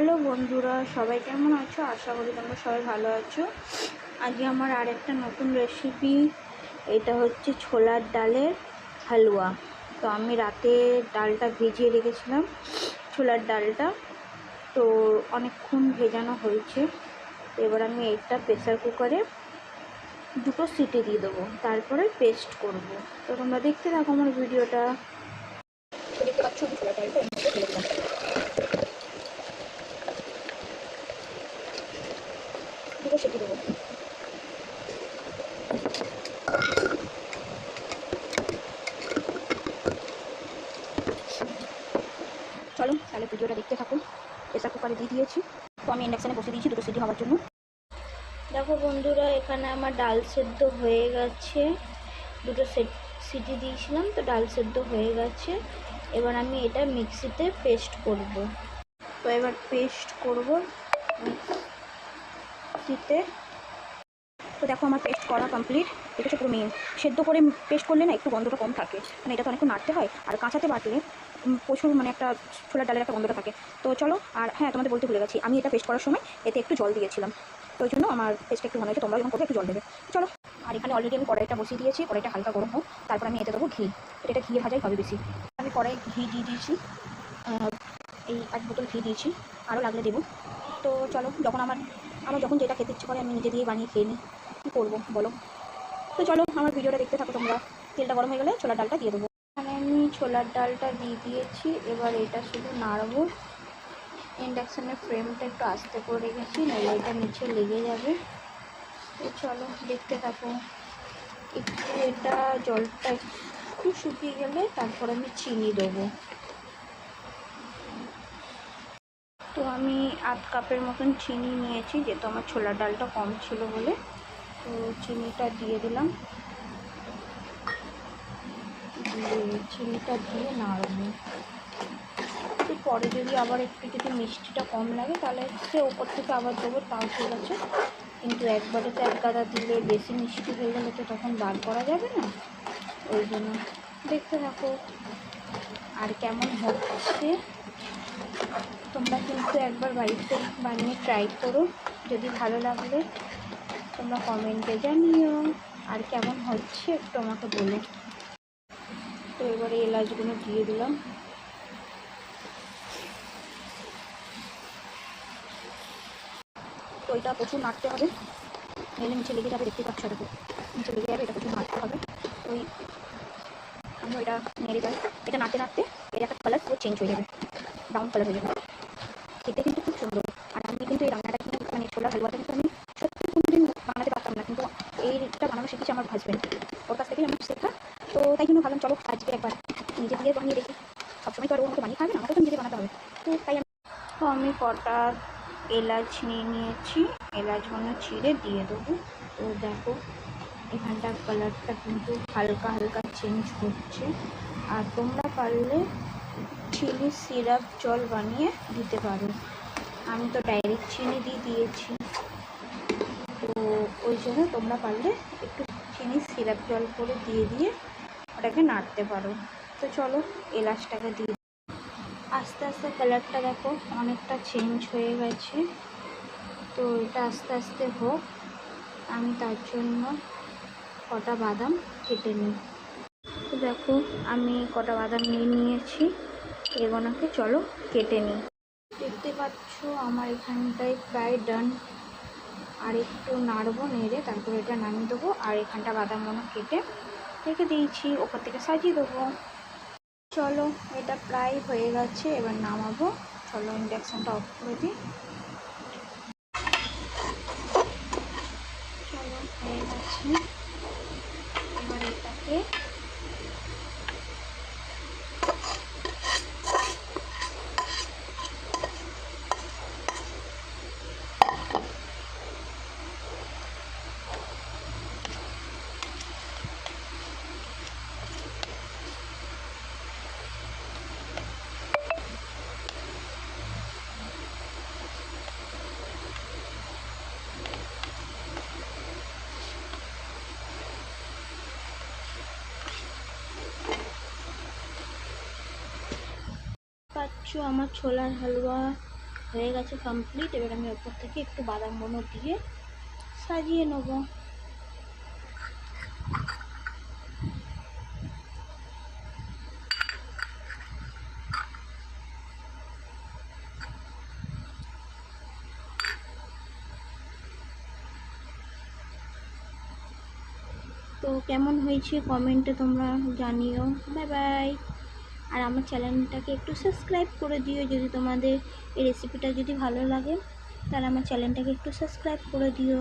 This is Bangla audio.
হ্যালো বন্ধুরা, সবাই কেমন আছো? আশা করি তোমরা সবাই ভালো আছো। আজকে আমার আরেকটা নতুন রেসিপি। এটা হচ্ছে ছোলার ডালের হালুয়া। তো আমি রাতে ডালটা ভিজিয়ে রেখেছিলাম, ছোলার ডালটা। তো অনেকক্ষণ ভেজানো হয়েছে। এবার আমি এটা প্রেসার কুকারে 2টো সিটি দিয়ে দেবো, তারপরে পেস্ট করব। তো তোমরা দেখতে থাকো আমার ভিডিওটা। দেখতে পাচ্ছ আমি ছোলার ডালটা দুটো সিটি দেবো। চলো তাহলে ভিডিওটা দেখতে থাকুন। প্রেসার কুকারে দিয়ে দিয়েছি, তো আমি ইন্ডাকশানে বসে দিয়েছি 2টো সিটি হওয়ার জন্য। দেখো বন্ধুরা, এখানে আমার ডাল সেদ্ধ হয়ে গেছে। 2টো সিটি দিয়েছিলাম, তো ডাল সেদ্ধ হয়ে গেছে। এবার আমি এটা মিক্সিতে পেস্ট করব। তো এবার পেস্ট করব মিক্সিতে। তো দেখো আমার পেস্ট করা কমপ্লিট। এটা পুরো সেদ্ধ করে পেস্ট করলে না একটু গন্ধটা কম থাকে, মানে এটা তো অনেকক্ষণ নাড়তে হয়, আর কাঁচাতে বাটলে প্রচুর মানে একটা ছোলার ডালের একটা গন্ধটা থাকে। তো চলো, আর হ্যাঁ তোমাদের বলতে ভুলে গেছি, আমি এটা পেস্ট করার সময় এতে একটু জল দিয়েছিলাম, তো ওই জন্য আমার পেস্টটা একটু মনে হয়েছে। তোমরা যখন করবে একটু জল দেবে। চলো, আর এখানে অলরেডি আমি কড়াইটা বসিয়ে দিয়েছি। কড়াইটা হালকা গরম হোক, তারপর আমি এতে দেবো ঘি। এটা ঘি ভাজাই হবে বেশি। আমি কড়াই ঘি দিয়ে দিয়েছি, এই 1 বোতল ঘি দিয়েছি, আরও লাগলে দেবো। তো চলো, আমার যখন যেটা খেতে ইচ্ছে করে আমি নিজে দিয়ে বানিয়ে খেয়ে নিই। কী করবো বলো? তো চলো আমার ভিডিওটা দেখতে থাকো তোমরা। তেলটা গরম হয়ে গেলে ছোলার ডালটা দিয়ে দেবো। এখানে আমি ছোলার ডালটা দিয়ে দিয়েছি। এবার এটা শুধু নাড়বো। ইন্ডাকশানের ফ্লেমটা একটু আস্তে করে রেখেছি, নাহলে এটা নিচে লেগে যাবে। তো চলো দেখতে থাকো। একটু এটা জলটা একটু শুকিয়ে গেলে তারপর আমি চিনি দেবো। তো আমি 1/2 কাপের মতন চিনি নিয়েছি, যেহেতু আমার ছোলার ডালটা কম ছিল বলে। তো চিনিটা দিয়ে দিলাম। চিনিটা দিয়ে নাড়বো। তো পরে যদি আবার একটু যদি মিষ্টিটা কম লাগে তাহলে সে ওপর থেকে আবার দেবো, তাও ঠিক আছে। কিন্তু একবারে তো 1 গাদা দিলে বেশি মিষ্টি হয়ে গেলে তো তখন বার করা যাবে না, ওই জন্য। দেখতে থাকো আর কেমন হচ্ছে। তোমরা কিন্তু একবার বাড়িতে বানিয়ে ট্রাই করো। যদি ভালো লাগলে তোমরা কমেন্টে জানিও, আর কেমন হচ্ছে একটু আমাকে বলো। তো এবারে এলাচগুলো দিয়ে দিলাম। তো এটা প্রচুর নাড়তে হবে, নইলে নিচে লেগে যাবে। দেখতে পাচ্ছ, দেখো নিচে লেগে যাবে। এটা প্রচুর নাড়তে হবে। ওই আমরা এটা নেড়ে যাই। এটা নাড়তে নাড়তে এর একটা কালার পুরো চেঞ্জ হয়ে যাবে, ব্রাউন কালার হয়ে যাবে। খেতে কিন্তু খুব সুন্দর। আর আমি কিন্তু এই রান্নাটা কিন্তু মানে ছোলার হালুয়াটা কিন্তু আমি সত্যি কোনোদিন বানাতে পারতাম না, কিন্তু এইটা বানানো শিখেছি আমার হাজব্যান্ড, ওর কাছ থেকেই আমার শেখা। তো তাই জন্য ভাবলাম চলো আজকে একবার নিজে দিয়ে বানিয়ে দেখি। সবসময় তো আর ওর মতো বানিয়ে খাবে না, আমাকে তো নিজে বানাতে হবে। তো তাই আমি কটা এলাচ নিয়ে নিয়েছি, এলাচগুলো ছিঁড়ে দিয়ে দেবো। তো দেখো এখানটার কালারটা কিন্তু হালকা হালকা চেঞ্জ হচ্ছে। আর তোমরা পারলে চিনি সিরাপ জল বানিয়ে দিতে পারো। আমি তো ডাইরেক্ট চিনি দিয়ে দিয়েছি, তো ওই জন্য তোমরা পারলে একটু চিনি সিরাপ জল করে দিয়ে ওটাকে নাড়তে পারো। তো চলো এলাচটাকে দিয়ে আস্তে আস্তে কালারটা দেখো অনেকটা চেঞ্জ হয়ে গেছে। তো এটা আস্তে আস্তে হোক, আমি তার জন্য কটা বাদাম কেটে নিই। তো দেখো আমি কটা বাদাম নিয়ে নিয়েছি, এগুলোকে চলো কেটে নিই। দেখতে পাচ্ছ আমার এখানটায় প্রায় ডান। আর একটু নাড়বো, নেড়ে তারপরে এটা নামিয়ে দেবো। আর এখানটা বাদামগুলো কেটে রেখে দিয়েছি, ওপর থেকে সাজিয়ে দেবো। চলো এটা প্রায় হয়ে গেছে, এবার নামাবো। চলো ইন্ডাকশানটা অফ করে দিই। চলো হয়ে গেছে, এবার এটাকে পাচ্ছ আমার ছোলার হালুয়া হয়ে গেছে কমপ্লিট। এবার আমি ওপর থেকে একটু বাদাম বনো দিয়ে সাজিয়ে নেবো। তো কেমন হয়েছে কমেন্টে তোমরা জানিও। Bye bye. আর আমার চ্যানেলটাকে একটু সাবস্ক্রাইব করে দিও যদি তোমাদের এই রেসিপিটা যদি ভালো লাগে, তাহলে আমার চ্যানেলটাকে একটু সাবস্ক্রাইব করে দিও।